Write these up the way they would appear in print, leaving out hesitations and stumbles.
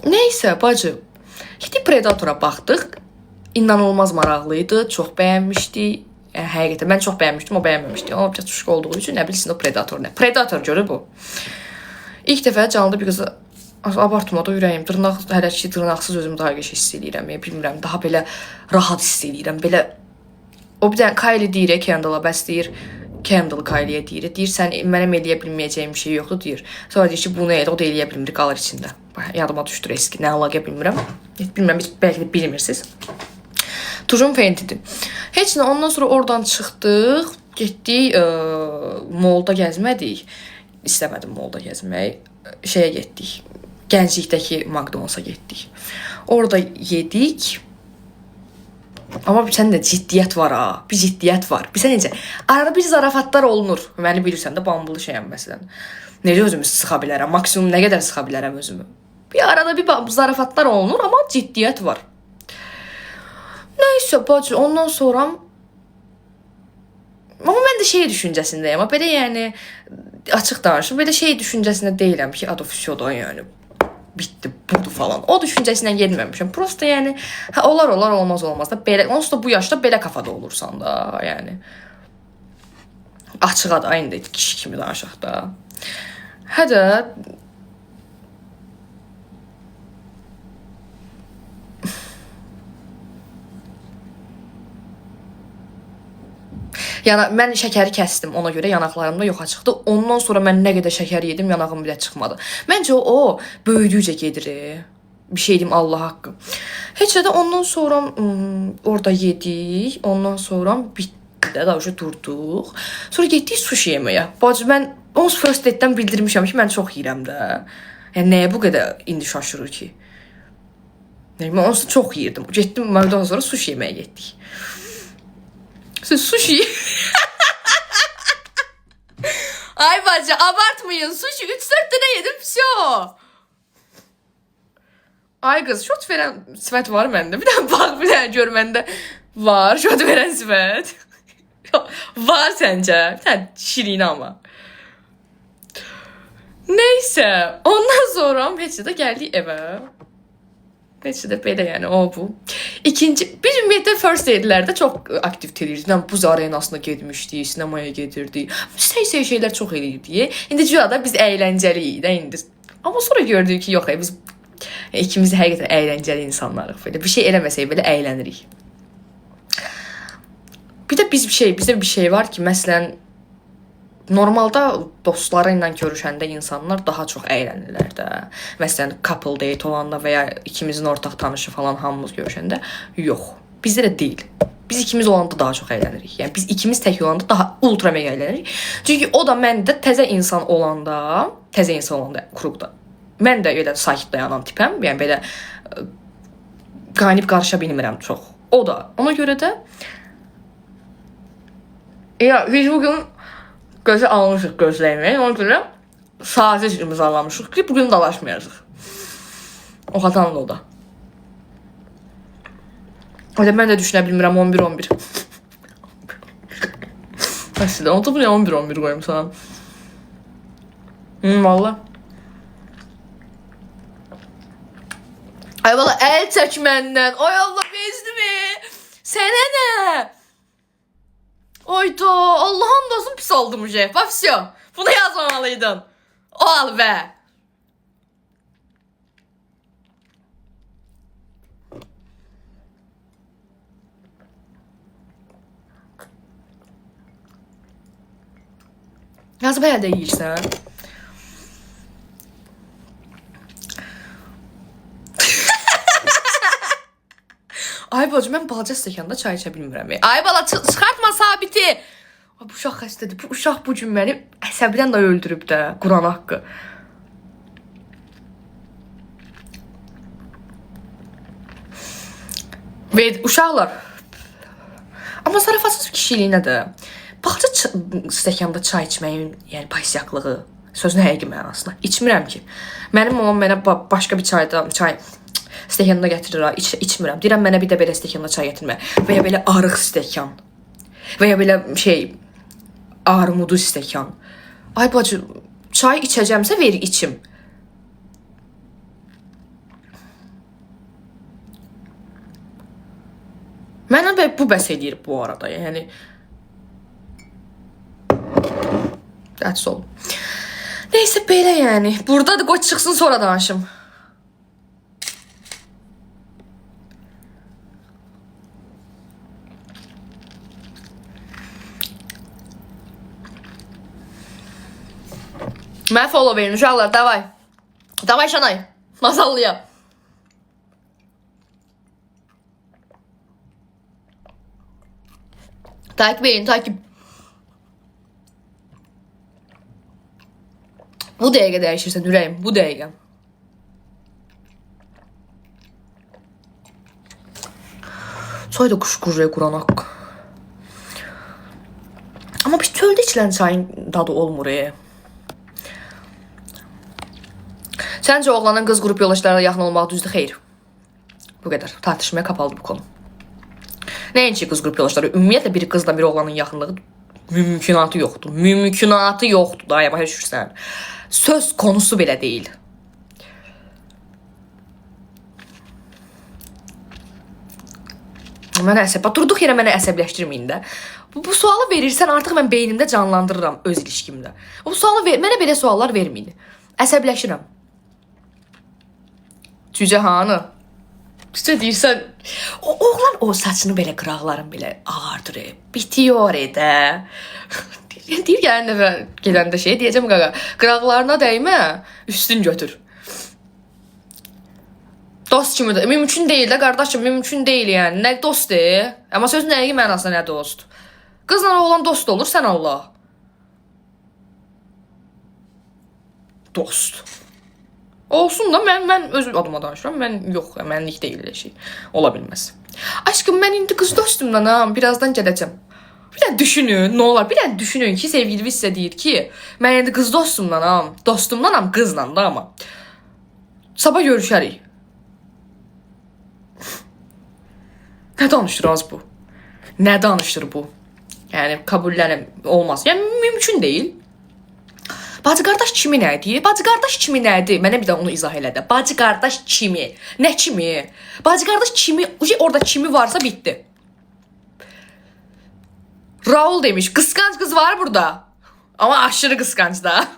Neysə, bacı. Getdik Predatora baxdıq. İnanılmaz maraqlıydı. Çox bəyənmişdik. Həqiqətən mən çox bəyənmişdim, o bəyənməmişdi. Amma biraz çuşq olduğu üçün nə bilsin o Predator nə. Predator görür bu. İlk dəfə canlıda bir qızı abartmada ürəyim, hələ ki dırnaqsız özümü daha qəşəng hiss edirəm. Bilmirəm, daha belə rahat hiss edirəm. Belə o bir dənə Kylie deyir, Kendall'a bəs deyir. Kendall Kylie'yə deyir. Deyir, sən mənim eləyə bilməyəcəyim bir şey yoxdur, deyir. Sonra deyir ki, bunu elə, o da eləyə bilmir, qalır içində. Yadıma düşdür eski, nə əlaqə bilmirəm. Bilmirəm, bəlkə də bilmirsiniz. Tujum Fenty'dir. Heç nə, ondan sonra oradan çıxdıq, getdik, molda gəzmədik. İstəmədim molda gəzmək. Şeyə getdik, Gənclikdəki McDonald's-a getdik. Orada yedik. Amma səndə ciddiyyət var ha. Bir ciddiyyət var. Bilsən necə? Arada bir zarafatlar olunur. Məni bilirsən də bambulu şeyəm məsələn. Necə özümü sıxa bilərəm? Maksimum nə qədər sıxa bilərəm özümü? Bir arada bir zarafatlar olunur, amma ciddiyyət var. Nəysə bacı, ondan sonra amma mən də şey düşüncəsindəyəm. Amma belə yəni açıq danışım. Belə şey düşüncəsində deyiləm ki, adofisiyoda yəni bitdi, budur falan. O düşüncəsindən gelməmişəm. Prosta yəni olar olmaz da belə onsuz da bu yaşda belə kafada olursan da, yəni. Açığa da indi kişi kimi danışaq da. Hə də Yəni mən şəkəri kəsdim, ona görə yanaqlarımda yoxa çıxdı. Ondan sonra mən nə qədər şəkər yedim, yanağım belə çıxmadı. Məncə o böyüdükcə gedir. Bir şey deyim, Allah haqqı. Heç də ondan sonra orada yedik, ondan sonra bitdi də, daha durduq. Sonra getdik sushi yeməyə. Bacı, mən onsuz first date-dən bildirmişəm ki, mən çox yeyirəm də. Yəni nəyə bu qədər indi şaşırır ki? Mən onsuz çox yeyirdim. Getdim, ondan sonra sushi yeməyə getdik. Sushi. Ay bacı, abartmayın. Sushi 3-4 tane yedim. Всё. Ay kız, şot veren sifət var məndə. Bir tane bak, bir tane gör məndə var. Şot veren sifət. Var səncə. Bir tane şirin ama. Neyse. Ondan sonra heç də gəldik evə. Heç də belə yəni o bu. İkinci, biz ümumiyyətlə first date'lərdə çox aktivite edirdik. Buz arenasına getmişdik, sinemaya gedirdik. Səy şeylər çox edirdik. İndi cürada biz əyləncəliyik də indi. Amma sonra gördük ki, yox, biz ikimiz də həqiqətən əyləncəli insanlarıq. Belə bir şey eləməsək belə əylənirik. Bir də bizdə bir şey var ki, məsələn, normalda dostları ilə görüşəndə insanlar daha çox əylənirlər də. Məsələn, couple date olanda və ya ikimizin ortaq tanışı falan hamımız görüşəndə yox. Bizdə də deyil. Biz ikimiz olanda daha çox əylənirik. Yəni biz ikimiz tək olanda daha ultra mega əylənirik. Çünki o da mən də təzə insan olanda klubda. Mən də elə sakit dayanan tipəm. Yəni belə qaynıb qarışa bilmirəm çox. O da. Ona görə də biz bugün gözə almışıq gözləyməyi. Ona görə saziş imzalamışıq ki, bugün dalaşmayacaq. O xatanlı o da. Öyle mən də düşünə bilmirəm 11-11. Aslında onu da buraya 11-11 qoyum sana. Valla. Ay valla el çək məndən. Ay Allah bezdi mi? Sənə nə? Oyda Allah'ın dostum pis oldu mu Jeff? Vafsyo. Bunu yazmamalıydın. O al be. Yazıb hələ də yiyirsən. Ay bacı, mən balaca stəkanda çay içə bilmirəm. Ay bala, çıxartma sabiti. Ay, bu uşaq xəstədir. Bu uşaq bu gün məni əsəbdən də öldürüb də. Quran haqqı. Və uşaqlar. Amma zarafatsız kişiliyinə də. Balaca stəkanda çay içməyin, yəni pasiyaqlığı, sözün həqiqi mənasına. İçmirəm ki. Mənim mamam mənə başqa bir çay stəkanına gətirir, içmirəm. Deyirəm, mənə bir də belə stəkanına çay gətirmə. Və ya belə arıq stəkan. Və ya belə armudu stəkan. Ay bacı, çay içəcəmsə ver içim. Mənə bu bəs eləyir bu arada. Yəni that's all. Neysə belə yəni. Burada da qoy çıxsın sonra danışım. Mən follow verin uşaqlar, davay. Davay Şanay. Mazallıyam. Takip edin, takip. Bu dəqiqə dəyişirsən ürəyim, bu dəqiqə. Çay da quşqurruya quranaq. Amma bir çöldə içilən çayın dadı olmur. Səncə oğlanın qız qrup yoldaşlarına yaxın olmaq düzdür, xeyr. Bu qədər. Tartışmaya kapalıdır bu konu. Nəinki qız qrup yoldaşları? Ümumiyyətlə bir qızla bir oğlanın yaxınlığı mümkünatı yoxdur. Mümkünatı yoxdur. Daha başa düşürsən. Söz konusu belə deyil. Mənə durduq yerə mənə əsəbləşdirməyin də. Bu sualı verirsən artıq mən beynimdə canlandırıram öz ilişkimdə. Bu sualı mənə belə suallar verməyin. Əsəbləşirəm. Cücə hanı? Cücə deyirsən, oğlan o saçını belə qıraqların belə ağardır. Bitiyor də. Deyir gələn dəfə gedəndə deyəcəm qaqa, qıraqlarına dəymə, üstün götür. Dost kimi də, mümkün deyil də qardaşım, mümkün deyil yəni. Nə dost deyil? Amma sözün nəyi mənasında nə dost? Qızla oğlan dost olur, sən Allah. Dost. Olsun da mən öz adıma danışıram. Mən yox, mənlik deyil elə şey. Ola bilməz. Aşkım, mən indi qız dostumdanam, birazdan gedəcəm. Bir də düşünün, nə olar? Bir də düşünün ki, sevgiliniz sizə deyir ki, mən indi qız dostumdanam, qızla da amma. Sabah görüşərik. Nə danışdıraz bu? Nə danışdır bu? Yəni, kabullənəm, olmaz. Yəni, mümkün deyil. Bacı qardaş kimi nədir? Bacı qardaş kimi nədir? Mənə bir də onu izah elə də. Bacı qardaş kimi? Nə kimi? Bacı qardaş kimi, orada kimi varsa bitdi. Raul demiş, qısqanc qız var burada. Ama aşırı qısqanc da.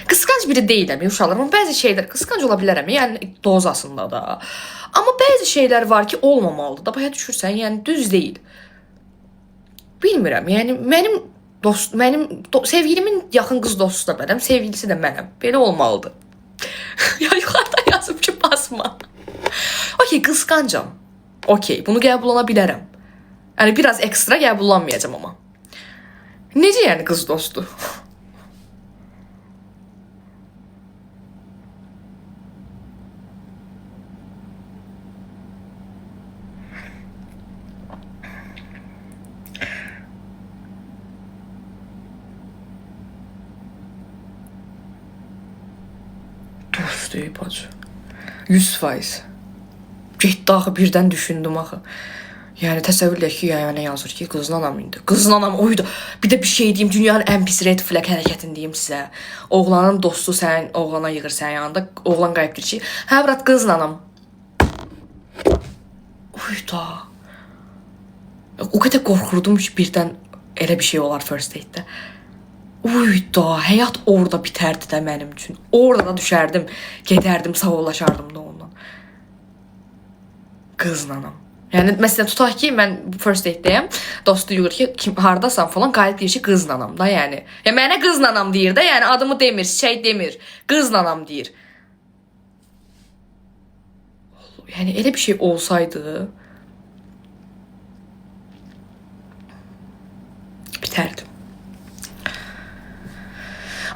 Qısqanc biri deyiləm, uşaqlar. Amma bəzi şeylər qısqanc ola bilərəm, yəni dozasında da. Amma bəzi şeylər var ki, olmamalıdır da. Başa düşürsən, yəni düz deyil. Bilmirəm, yəni mənim sevgilimin yaxın qız dostu da mənəm, sevgilisi də mənəm. Belə olmalıdır. Ya yuxarıda yazıb ki, basma. Okey, qısqancam. Okey, bunu qəbullana bilərəm. Yəni biraz ekstra qəbullanmayacam amma. Necə yəni qız dostu? Dost deyib bacı. 100%. Getdi axı, birdən düşündüm axı. Yəni təsəvvür edək ki, yəni yazır ki, qızla anam indi. Qızla anam oydu. Bir də bir şey deyim, dünyanın ən pis red flag hərəkətini deyim sizə. Oğlanın dostu sən oğlana yığır sənin yanında. Oğlan qayıb deyir ki, hə brat qızla anam. Oyda. O qədər qorxurdum ki, birdən elə bir şey olar first date-də. Uyda, həyat orada bitərdi də mənim üçün. Orada da düşərdim, gedərdim, sağollaşardım da ondan. Qızla anam. Yəni, məsələn, tutaq ki, mən first date-deyəm, dostu yığır ki, hardasan falan, qalib deyir ki, qızla anam da, yəni. Ya, mənə qızla anam deyir də, yəni, adımı demir, çiçək demir, qızla anam deyir. Yəni, elə bir şey olsaydı, bitərdim.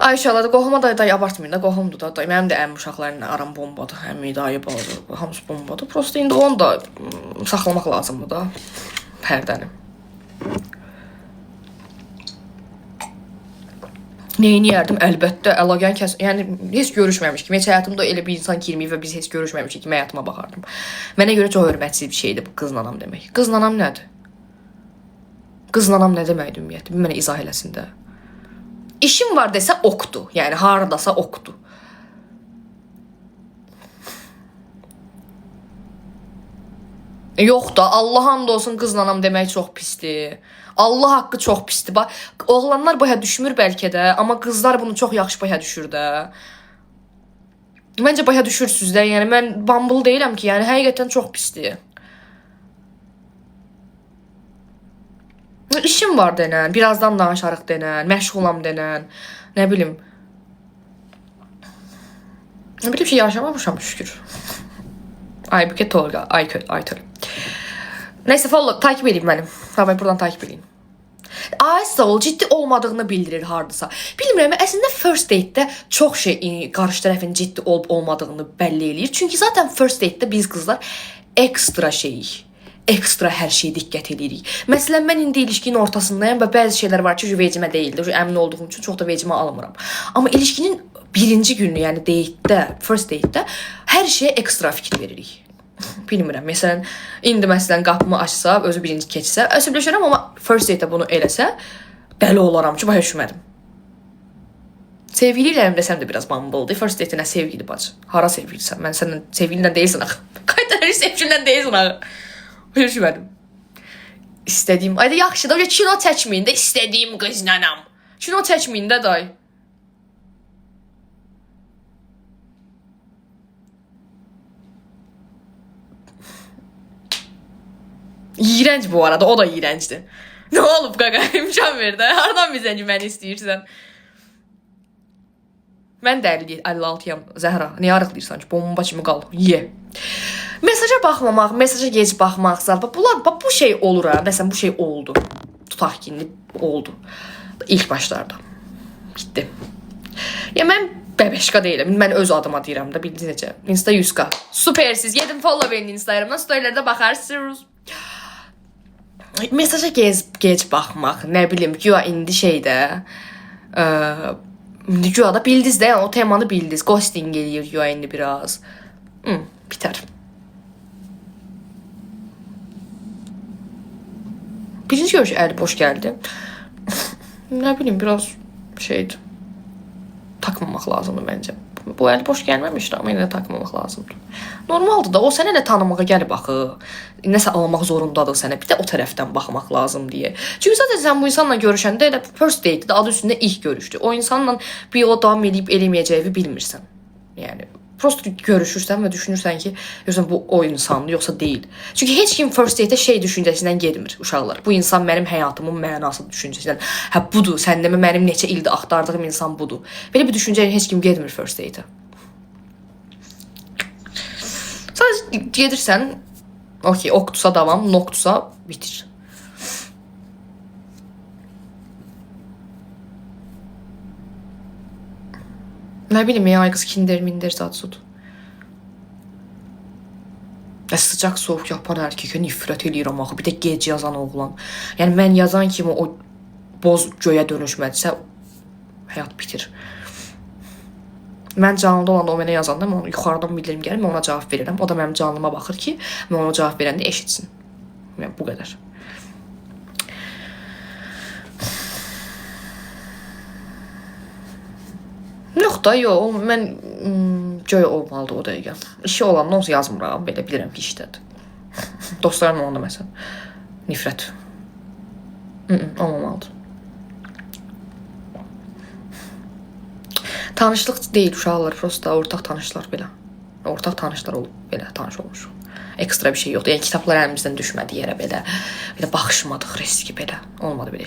Ay inşallah da qohuma dayı abartmayın da, qohumdur da. Mənim də əmim uşaqlarla aram bombadır. Əmi, dayı, baladır, hamısı bombadır. Prosta indi onu da saxlamaq lazımdır da pərdəni. Neyini yerdim? Əlbəttə, əlaqəni kəs... Yəni, heç görüşməmişkim. Heç həyatımda elə bir insan girməyib və biz heç görüşməmişik ki, həyatıma baxardım. Mənə görə çox hörmətsiz bir şeydir bu qızla anam demək. Qızla anam nədir? Qızla anam nə deməkdir ümumiyyətlə? Bir mənə izah eləsin də. İşim var desə oktu. Yəni haradasa oktu. Yox da, Allah hamd olsun qızla anam demək çox pisdir. Allah haqqı çox pisdir. Bax, oğlanlar başa düşmür bəlkə də, amma qızlar bunu çox yaxşı başa düşür də. Məncə başa düşürsüz də. Yəni mən bambul deyirəm ki, yəni həqiqətən çox pisdir. İşim var denən, birazdan danışarıq denən, məşğulam denən, nə bilim. Nə bilim ki, yaşamamışam şükür. Aybüke Tolga, Aytol. Neyse, follow, takip edin mənim. Davay, buradan takip edin. Ay sağ ol, ciddi olmadığını bildirir hardasa. Bilmirəm, əslində first date-də çox şey qarşı tərəfin ciddi olub olmadığını bəlli eləyir. Çünki zaten first date-də biz qızlar ekstra şeyik. Ekstra hər şeyə diqqət edirik. Məsələn, mən indi ilişkinin ortasındayım və bəzi şeylər var ki, vecimə deyildir. Əmin olduğum üçün çox da vecimə almıram. Amma ilişkinin birinci günü, yəni date-də, first date-də hər şeyə ekstra fikir veririk. Bilmirəm, məsələn, indi məsələn qapımı açsa, özü birinci keçsə, əsəbləşərəm, amma first date-də bunu eləsə, dəli olaram ki, başa düşmədim. Sevgili ilə desəm də biraz bambıldır. First date-nə sevgili bacı. Hara sevgilisən? Mən səndən sevgili ilə deyilsin axı. Qaytarır sevgili ilə deyilsin axı. Başa düşmədim. İstədiyim, ayda yaxşı da, kino çəkməyin də istədiyim qızlanam. Kino çəkməyin də day. İğrənc bu arada, o da iğrəncdir. Nə olub qaqa, imkan ver də. Hardan bizən ki, məni istəyirsən? Mən də 56-yam, Zəhra. Niyə arıqlayırsan ki, bomba kimi qal, ye. Mesaja baxmamaq, mesaja gec baxmaq, bunlar, bu şey olur ha. Məsələn, bu şey oldu. Tutaq ki, oldu. İlk başlarda. Bitdi. Ya mən bəbəşqa deyiləm. Mən öz adıma deyirəm də, bildiniz necə. Insta 100k. Süpersiz. Yedim follow verin Instagramdan. Storylərdə baxarsınız. Mesaja gec baxmaq, nə bilim, güya indi şeydə, güya da bildiz də, yəni o temanı bildiz, ghosting eləyir güya indi biraz. Bitər. Birinci görüş əli boş gəldi. Nə bilim, biraz şeydir, takmamaq lazımdır məncə. Bu əli boş gəlməmişdir, amma yenə də takmamaq lazımdır. Normaldır da, o sənə elə tanımağa gəlib axı. Nəsə almaq zorundadır sənə. Bir də o tərəfdən baxmaq lazım deyə. Çünki zaten sən bu insanla görüşəndə elə first date-də adı üstündə ilk görüşdür. O insanla bir yola davam edib eləməyəcəyini bilmirsən. Yəni, prosto görüşürsən və düşünürsən ki, yoxsa bu o insandır, yoxsa deyil. Çünki heç kim first date-də şey düşüncəsindən gelmir uşaqlar. Bu insan mənim həyatımın mənası düşüncəsindən. Hə, budur, sən demə mənim neçə ildir axtardığım insan budur. Belə bir düşüncəyə heç kim gelmir first date-ə. Sadəcə gedirsən, okey, oktusa davam, noktusa bitir. Nə bilim ya, ay qız minder zatsud. Sıcaq soğuk yapan erkekə nifrət eləyirəm axı. Bir də gec yazan oğlan. Yəni mən yazan kimi o boz göyə dönüşmədisə həyat bitir. Mən canlıda olanda o mənə yazanda mən yuxarıdan bildirim gəlir, mən ona cavab verirəm. O da mənim canlıma baxır ki, mən ona cavab verəndə eşitsin. Yəni bu qədər. Yox da, yox, mən göy olmalıdır o dəqiqə. İşi olandan olsa yazmıram, belə bilirəm ki, işdədir. Dostlarım olanda məsələn, nifrət. Olmamalıdır. Tanışlıq deyil uşaqlar, prosta ortaq tanışlar belə. Ortaq tanışlar olub, belə tanış olmuş. Ekstra bir şey yoxdur. Yəni kitablar əlimizdən düşmədi yerə belə. Belə baxışmadıq riski belə. Olmadı belə.